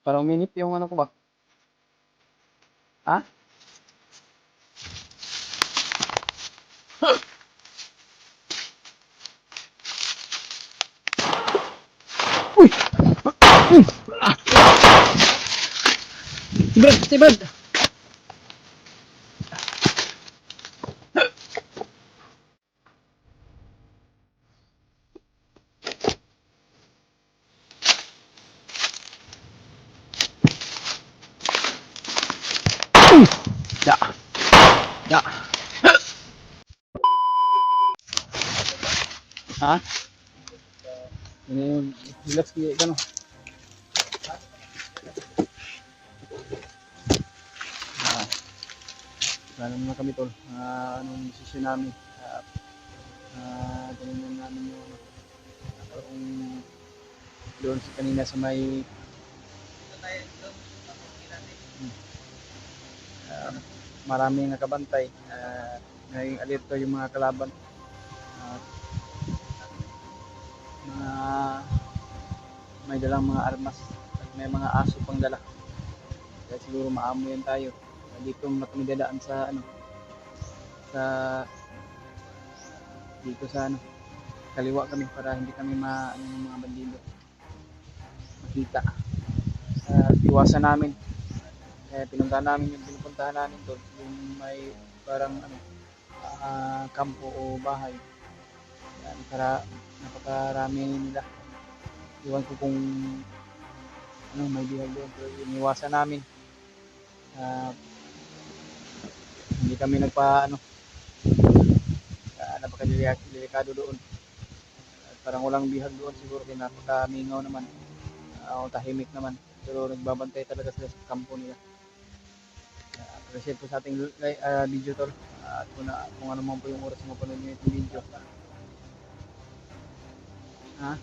Para uminit yung ano ko ba? Ha? Uy! Tibad! Tibad! Ya! Ya! Ha? Ini relax kayo ka no? Ah, Plano muna kami tol. Anong desisyon namin? Ganun namin yung kung doon sa kanina sa may ah, maraming nakabantay. Ngayong alerto yung mga kalaban. Ah, mga may dalang mga armas at may mga aso pang dala. Kaya siguro maamo yan tayo. Dito na kami dadaan sa ano sa dito sa ano kaliwa kami para hindi kami yung mga bandido makita. Iwasan namin. Kaya pinuntahan namin yung pinupuntahan namin doon yung may parang ano kampo o bahay. Yan, para napakarami nila. Iwan ko kung ano may bihag doon pero iniwasan namin. Ah, Hindi kami nagpa ano napakadelikado doon. Parang walang bihag doon siguro kaya napakamingaw naman. O tahimik naman. Pero nagbabantay talaga sila sa kampo nila. Appreciate po sa ating video tol. At kung ano man po yung oras mo panood nyo itong video. Ha?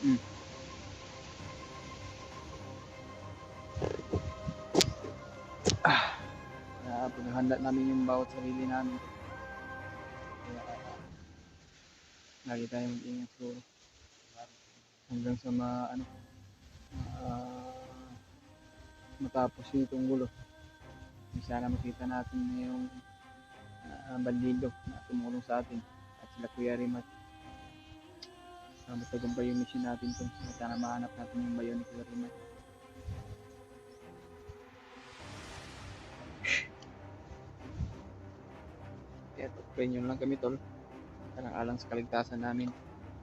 Mm. Pinaghanda namin yung bawat sarili namin. Kaya lagi tayo mag-ingat siguro. Hanggang sa matapos itong gulo. Sana makita natin yung bandido na tumulong sa atin. At sila Kuya Rimat. Matagumpay yung mission natin to. Sana mahanap natin yung bayo ni Kuya Rimat. Kaya pray nyo lang kami tol. Alang sa kaligtasan namin.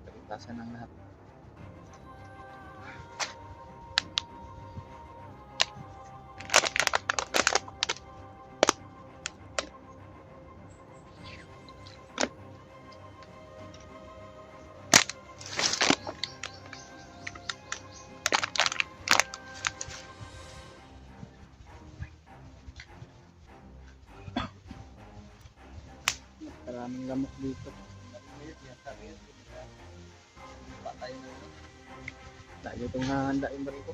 Kaligtasan ng lahat. Maraming lamok dito. Tayo itong hahanda yung baril ko.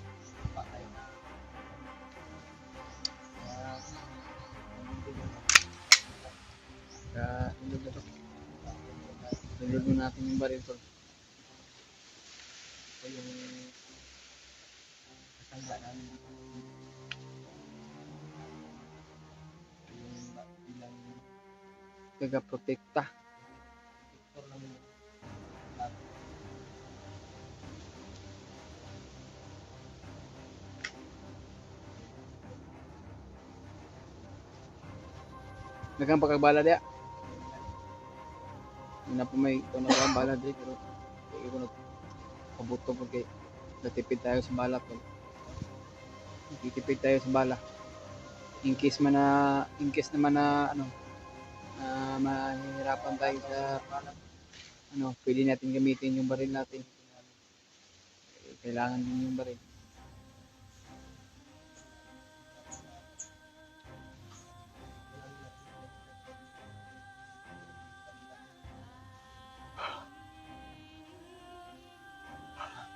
Ilog na to. Ilog natin yung baril ko. Ito yung kasangga namin. Yung taga-protekta. Nagang pagkagbala dia. Hindi na po may bala dia pero hindi ko nagpabuto po kay natipid tayo sa bala po. Natitipid tayo sa bala. In case naman na ano mahihirapan tayo sa pwede natin gamitin yung baril natin. Kailangan din yung baril.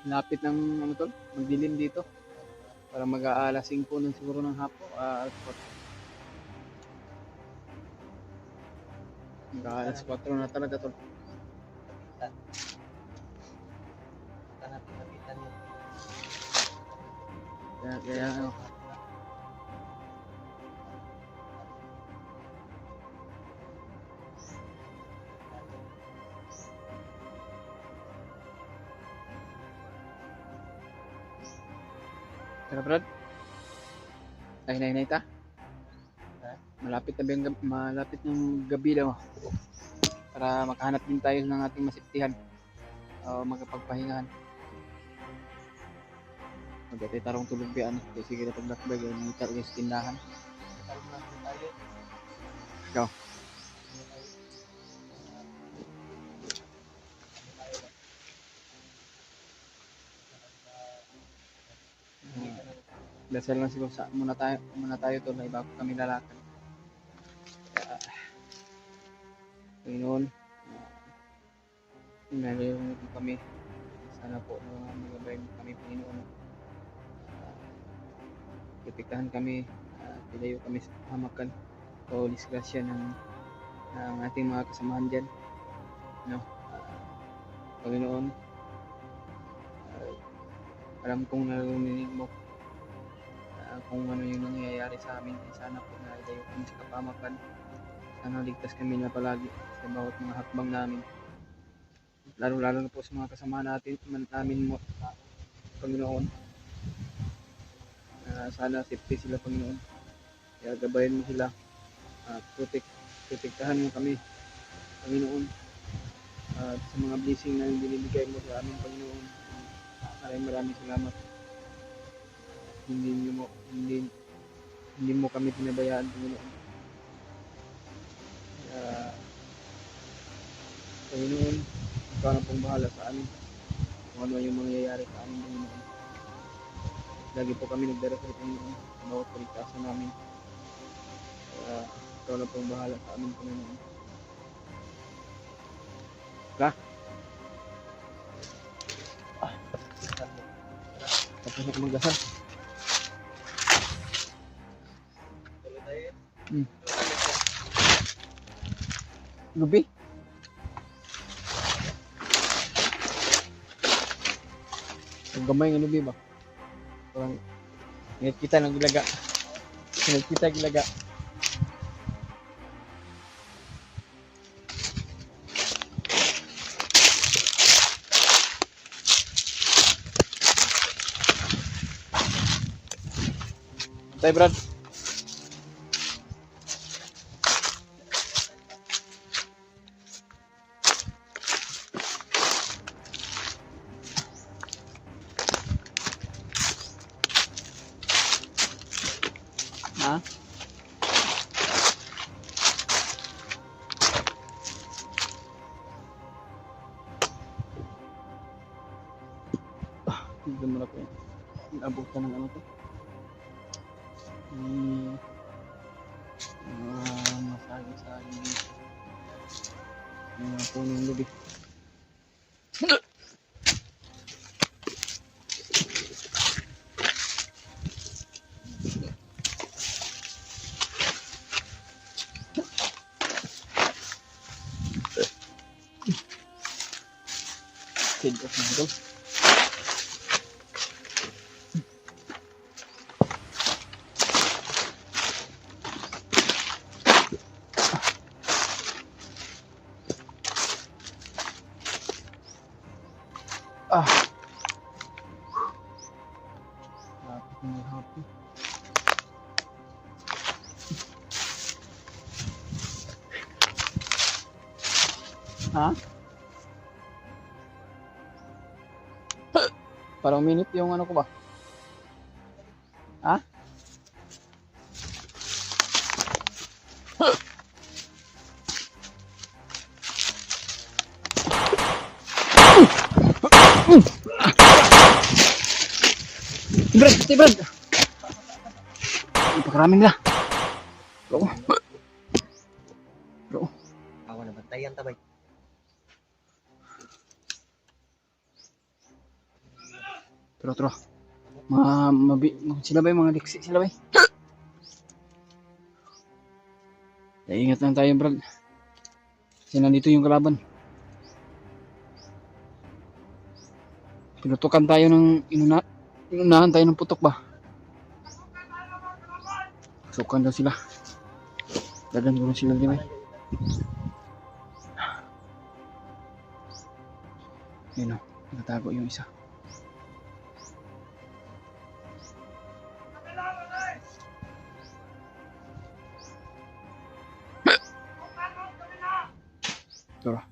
Lapit ng tol, magdilim dito. Para mag-aalas 5 ng siguro ng hapon. Alas 4 na talaga tol. Napitan yun. Kaya ano. Tara Brad. Ay na ta. Ha? Malapit ng gabi daw. Para makahanap din tayo ng ating masiptihan. O magpagpahingahan. Magkatay tarong tulog biyan. Kaya sige na paglakbay. Kaya nangita rin sa tindahan. Ikaw. Dasal lang siguro sa muna tayo to na iba kami lalakad. Panginoon, nalilunod po kami. Sana po na magabay mo kami, Panginoon. Protektahan kami, pilayo kami sa hamakan o disgrasya ng ating mga kasamahan dyan. No? Panginoon, alam kong narinig mo kung ano yung nangyayari sa amin. Sana po na ilayo kami sa kapamakan. Sana ligtas kami na palagi sa bawat mga hakbang namin. Lalo na po sa mga kasama namin mo, Panginoon. Sana safety sila, Panginoon. Kaya gabayan mo sila. Protektahan mo kami, Panginoon. At sa mga blessing na binibigay mo sa amin, Panginoon. Maraming salamat. Hindi mo kami pinabayaan, Panginoon. Panginoon, ikaw na pong bahala sa amin kung ano yung mangyayari sa amin, Panginoon. Lagi po kami nagdarasal, Panginoon, sa bawat kaligtasan namin. Ikaw na pong bahala sa amin, Panginoon. Tapos na magdasal. Gabi. Ang gamay ng gabi ba? Parang kita ng gilaga. Kita gilaga. Tay Brad. Ha? Hindi mo na po. Inabutan ng ano to. Masagi-sagi. Mga punong lubi. Head off na ito. Lapit na hapon. Ha? Parang minute yung ano ko ba? Ha? Brad! Ipakarami nila. Bro. Awa na bantayan tabay. Tro. Sila ba yung mga liksi sila ba? Ingat lang tayo, Brad. Kasi nandito yung kalaban. Pinutukan tayo ng inunahan tayo ng putok ba? Sukan daw sila. Dadan ko sila din eh. Yun o, natago yung isa. Tara.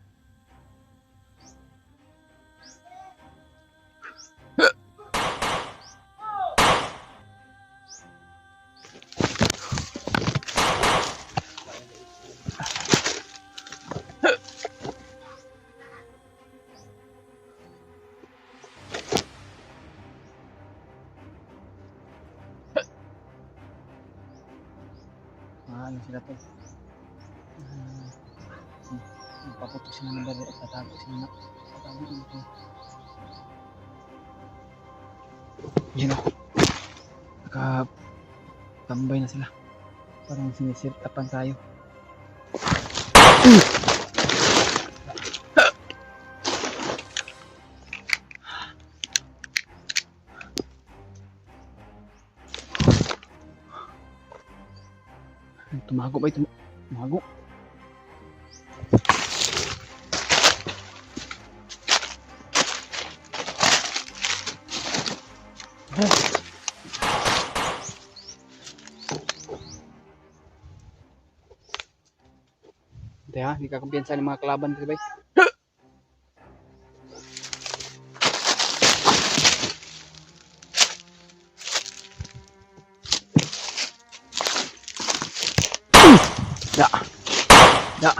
Ano sila to? Paputok sila ng baril at tatago sila na. Tatago ito. Yun o. Nakatambay na sila. Parang sinisit upan tayo. Tumago ba ito? Tumago. Hindi ha, hindi kakumpiyansa ng mga kalaban ko ba? Ya. Ya.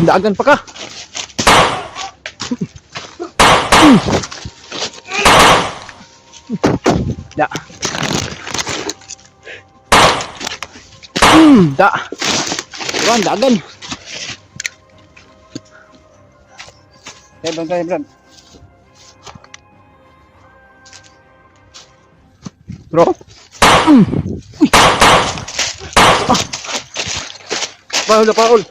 Dagan pa ka. Da. Da. Tuan dagan. Bram. Bro. Uy. Paul.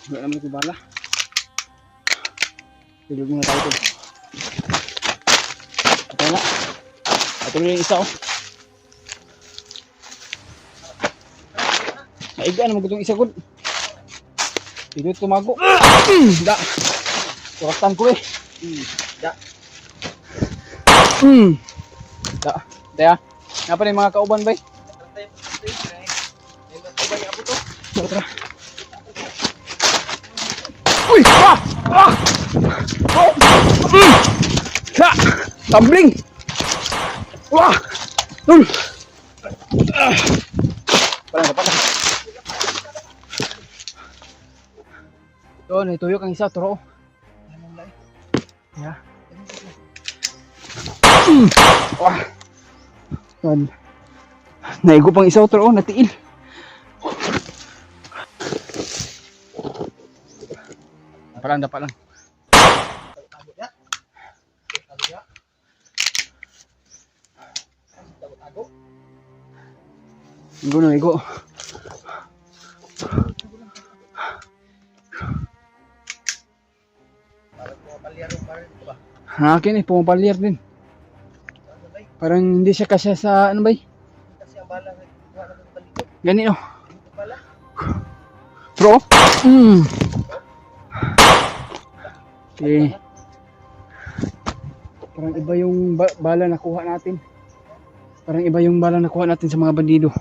Wala naman ito bala. Tulog muna tayo ito. Ito na. Ito na yung isa oh. Naigaan naman ko itong isa ko. Hindi tumago. Da. Turaktan ko eh. Da. Da. Daya. Napa na yung mga kauban bay? Tara. Uy! Ah! Ah! Oh! Ha! Tumbling! Wah! Tul! Ah! Parang. Ito, naituyok ang isa. Turo. Ya. Wah! Yan. Naigo pang isa. Turo. Natiil. Dapat lang. Igo. Akin eh, pumapalyar din. Parang hindi siya kasya sa ano ba? Ganito. Bro? Okay. Parang iba yung bala nakuha natin. Sa mga bandido.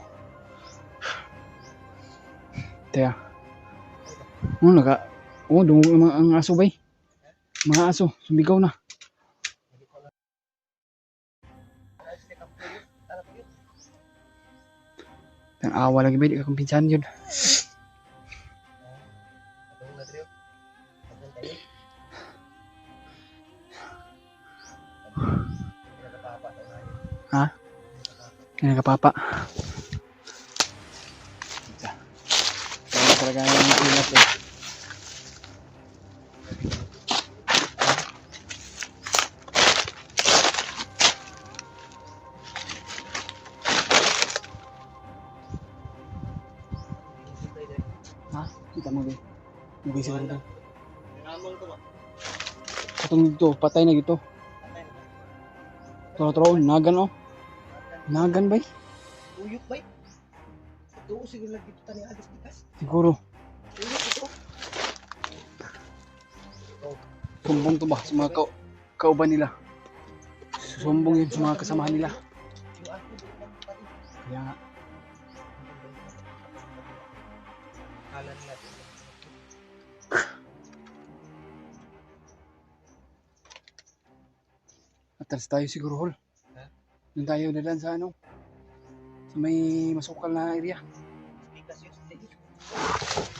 Kaya. Dungog naman ang aso bay. Mga aso, sumigaw na. Ang awa lagi bay, di ka kumpinsan yun. Ha? Kaya kapapa. Kaya talaga yung ingat eh. Kita mo ba? Mabay siguro doon. Tinamon ko ba? Katong dito, patay na dito. Patay na ba? Toro-toro, nagan oh. Nagan bay? Uyok bay? Ito siguro lagi ito tani agas tikas. Siguro. Uyok ito. Sumbong to ba sa mga kauban nila? Sumbong yun sa mga kasamahan nila. Yung ako doon lang pa rin. Kaya nga, Kala nila. atras tayo siguro, Hol. Ha? Doon tayo dadan sa ano? Sa may masukal na area. Tikas yun.